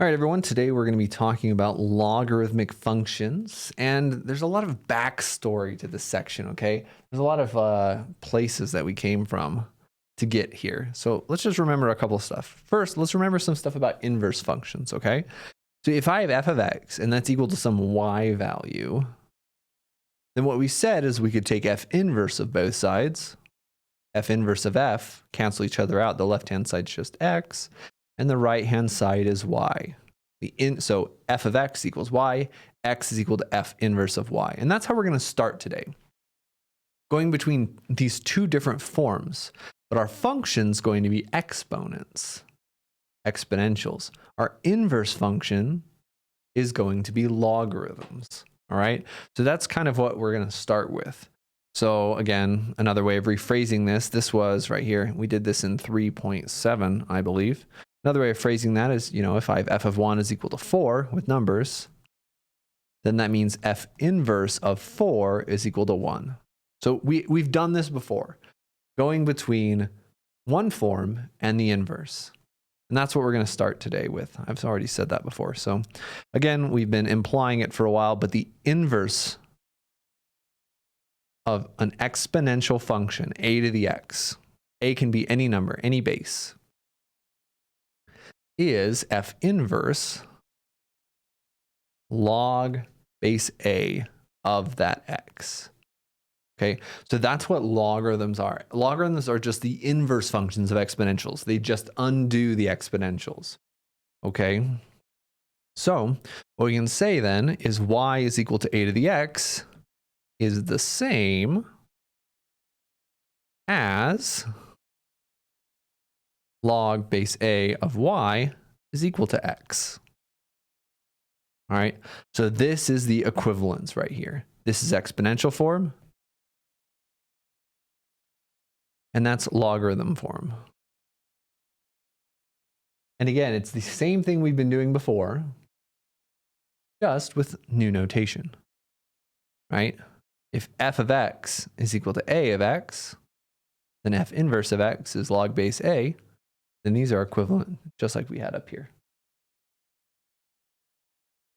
All right, everyone. Today we're going to be talking about logarithmic functions, and there's a lot of backstory to this section, okay? There's a lot of places that we came from to get here. So let's just remember a couple of stuff. First, let's remember some stuff about inverse functions, okay? So if I have f of x, and that's equal to some y value, then what we said is we could take f inverse of both sides. F inverse of f cancel each other out. The left-hand side's just x, and the right-hand side is y. So f of x equals y, x is equal to f inverse of y. And that's how we're going to start today, going between these two different forms. But our function's going to be exponents, exponentials. Our inverse function is going to be logarithms. All right, so that's kind of what we're going to start with. So again, another way of rephrasing this was right here. We did this in 3.7, I believe. Another way of phrasing that is, if I have f of 1 is equal to 4 with numbers, then that means f inverse of 4 is equal to 1. So we've done this before, going between one form and the inverse. And that's what we're going to start today with. I've already said that before. So again, we've been implying it for a while, but the inverse of an exponential function, a to the x, a can be any number, any base, is f inverse log base a of that x. Okay, so that's what logarithms are. Logarithms are just the inverse functions of exponentials. They just undo the exponentials. Okay, so what we can say then is y is equal to a to the x is the same as log base a of y is equal to x. All right, so this is the equivalence right here. This is exponential form, and that's logarithm form. And again, it's the same thing we've been doing before, just with new notation, right? If f of x is equal to a of x, then f inverse of x is log base a, then these are equivalent, just like we had up here.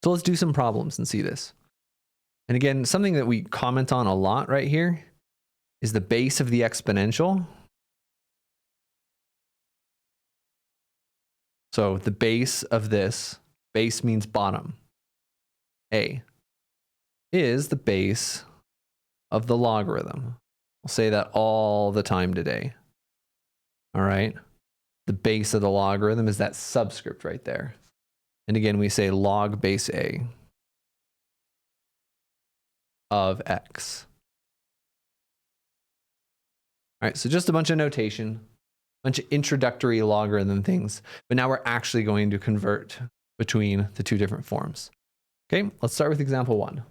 So let's do some problems and see this. And again, something that we comment on a lot right here is the base of the exponential. So the base of this, base means bottom, a, is the base of the logarithm. I'll say that all the time today. All right. The base of the logarithm is that subscript right there. And again, we say log base a of x. All right, so just a bunch of notation, a bunch of introductory logarithm things, but now we're actually going to convert between the two different forms. Okay, let's start with example 1.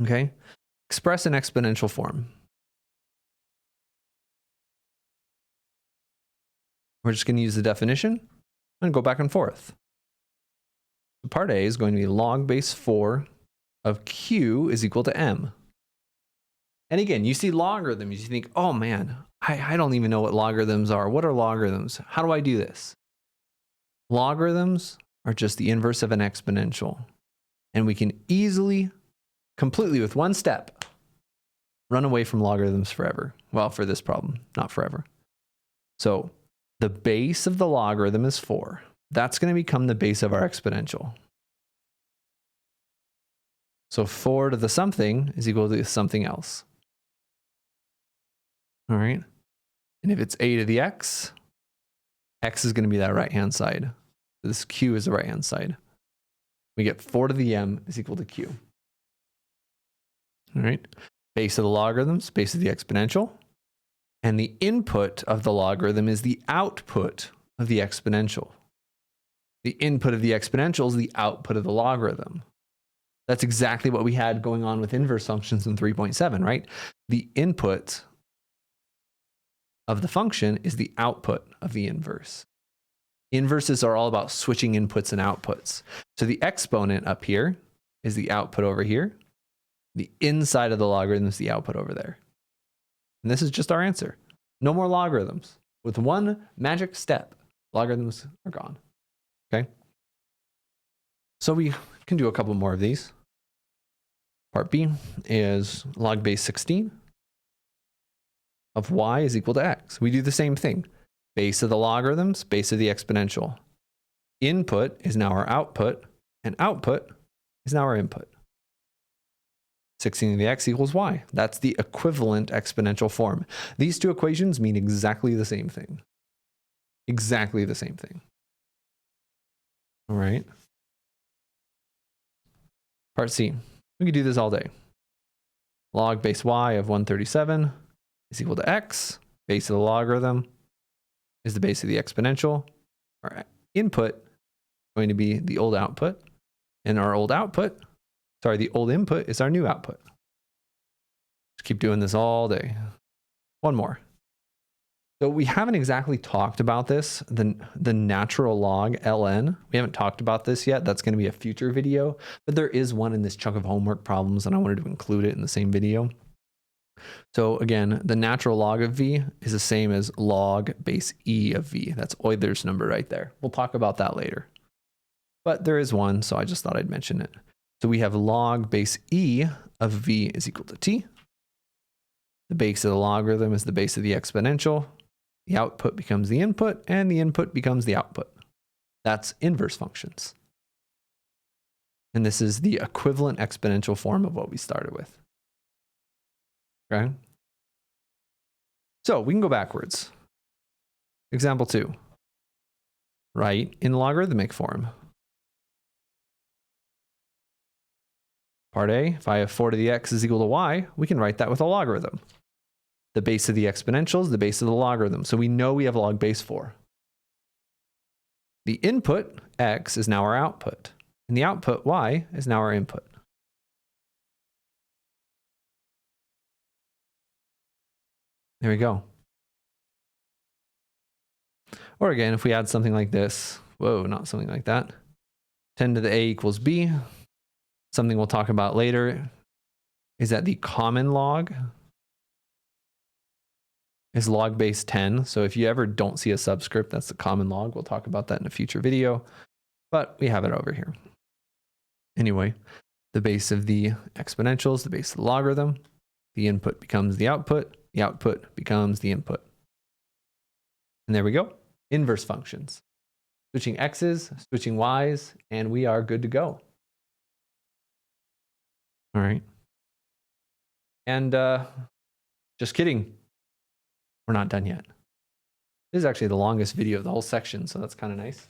Okay, express an exponential form. We're just going to use the definition and go back and forth. Part A is going to be log base 4 of q is equal to m. And again, you see logarithms, you think, oh man, I don't even know what logarithms are. What are logarithms? How do I do this? Logarithms are just the inverse of an exponential. And we can easily, completely with one step, run away from logarithms forever. Well, for this problem, not forever. So the base of the logarithm is 4. That's going to become the base of our exponential. So 4 to the something is equal to something else. All right. And if it's a to the x is going to be that right-hand side. So this q is the right-hand side. We get 4 to the m is equal to q. All right. Base of the logarithms, base of the exponential. And the input of the logarithm is the output of the exponential. The input of the exponential is the output of the logarithm. That's exactly what we had going on with inverse functions in 3.7, right? The input of the function is the output of the inverse. Inverses are all about switching inputs and outputs. So the exponent up here is the output over here. The inside of the logarithm is the output over there. And this is just our answer. No more logarithms. With one magic step, logarithms are gone. Okay? So we can do a couple more of these. Part B is log base 16 of y is equal to x. We do the same thing. Base of the logarithms, base of the exponential. Input is now our output, and output is now our input. 16 to the x equals y. That's the equivalent exponential form. These two equations mean exactly the same thing. Exactly the same thing. All right. Part C. We could do this all day. Log base y of 137 is equal to x. Base of the logarithm is the base of the exponential. Our input is going to be the old output. And our old output, sorry, the old input is our new output. Just keep doing this all day. One more. So we haven't exactly talked about this, the natural log ln. We haven't talked about this yet. That's going to be a future video, but there is one in this chunk of homework problems, and I wanted to include it in the same video. So again, the natural log of v is the same as log base e of v. That's Euler's number right there. We'll talk about that later. But there is one, so I just thought I'd mention it. So we have log base e of v is equal to t. The base of the logarithm is the base of the exponential. The output becomes the input, and the input becomes the output. That's inverse functions. And this is the equivalent exponential form of what we started with. Okay? So we can go backwards. Example 2. Write in logarithmic form. Part A, if I have 4 to the x is equal to y, we can write that with a logarithm. The base of the exponential is the base of the logarithm. So we know we have log base 4. The input, x, is now our output. And the output, y, is now our input. There we go. Or again, if we add something like this, whoa, not something like that. 10 to the a equals b. Something we'll talk about later is that the common log is log base 10. So if you ever don't see a subscript, that's the common log. We'll talk about that in a future video, but we have it over here. Anyway, the base of the exponential is the base of the logarithm. The input becomes the output becomes the input. And there we go. Inverse functions. Switching x's, switching y's, and we are good to go. All right. And just kidding. We're not done yet. This is actually the longest video of the whole section, so that's kind of nice.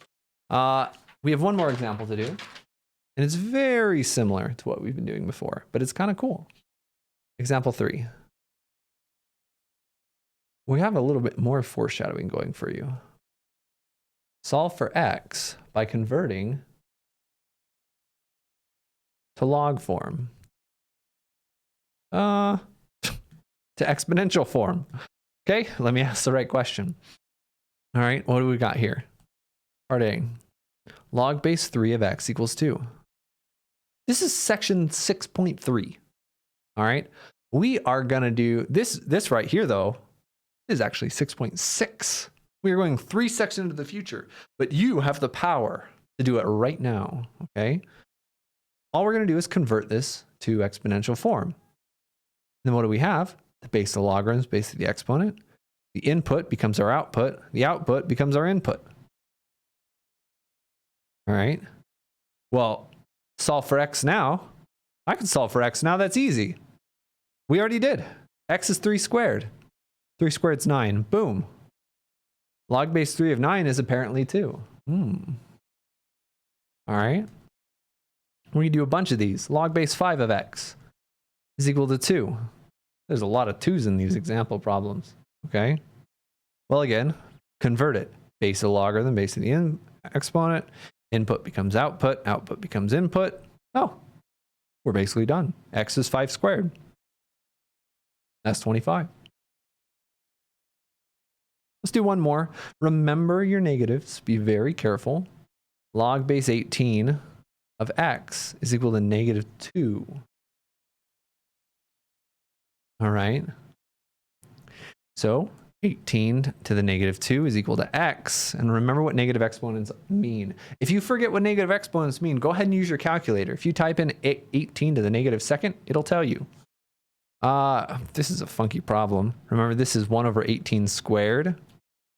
We have one more example to do, and it's very similar to what we've been doing before, but it's kind of cool. Example 3. We have a little bit more foreshadowing going for you. Solve for x by converting to log form. To exponential form. Okay, let me ask the right question. All right, what do we got here? Part A. Log base 3 of x equals 2. This is section 6.3. All right, we are going to do this right here, though, is actually 6.6. We are going 3 sections into the future, but you have the power to do it right now, okay? All we're going to do is convert this to exponential form. Then what do we have? The base of the logarithms, base of the exponent. The input becomes our output. The output becomes our input. All right. Well, solve for x now. I can solve for x now. That's easy. We already did. X is 3 squared. 3 squared is 9. Boom. Log base 3 of 9 is apparently 2. All right. We can do a bunch of these. Log base 5 of x is equal to 2. There's a lot of 2's in these example problems. Okay. Well, again, convert it. Base of the logarithm, base of the exponent. Input becomes output. Output becomes input. Oh, we're basically done. X is 5 squared. That's 25. Let's do one more. Remember your negatives. Be very careful. Log base 18 of x is equal to negative 2. All right. So 18 to the negative 2 is equal to x. And remember what negative exponents mean. If you forget what negative exponents mean, go ahead and use your calculator. If you type in 18 to the negative second, it'll tell you. This is a funky problem. Remember, this is 1 over 18 squared.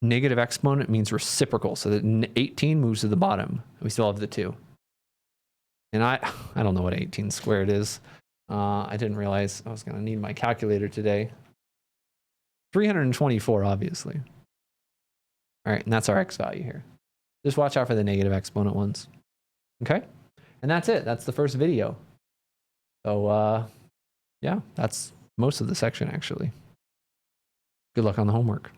Negative exponent means reciprocal, so that 18 moves to the bottom. We still have the 2. And I don't know what 18 squared is. I didn't realize I was going to need my calculator today. 324, obviously. All right, and that's our x value here. Just watch out for the negative exponent ones. Okay? And that's it. That's the first video. So, yeah, that's most of the section, actually. Good luck on the homework.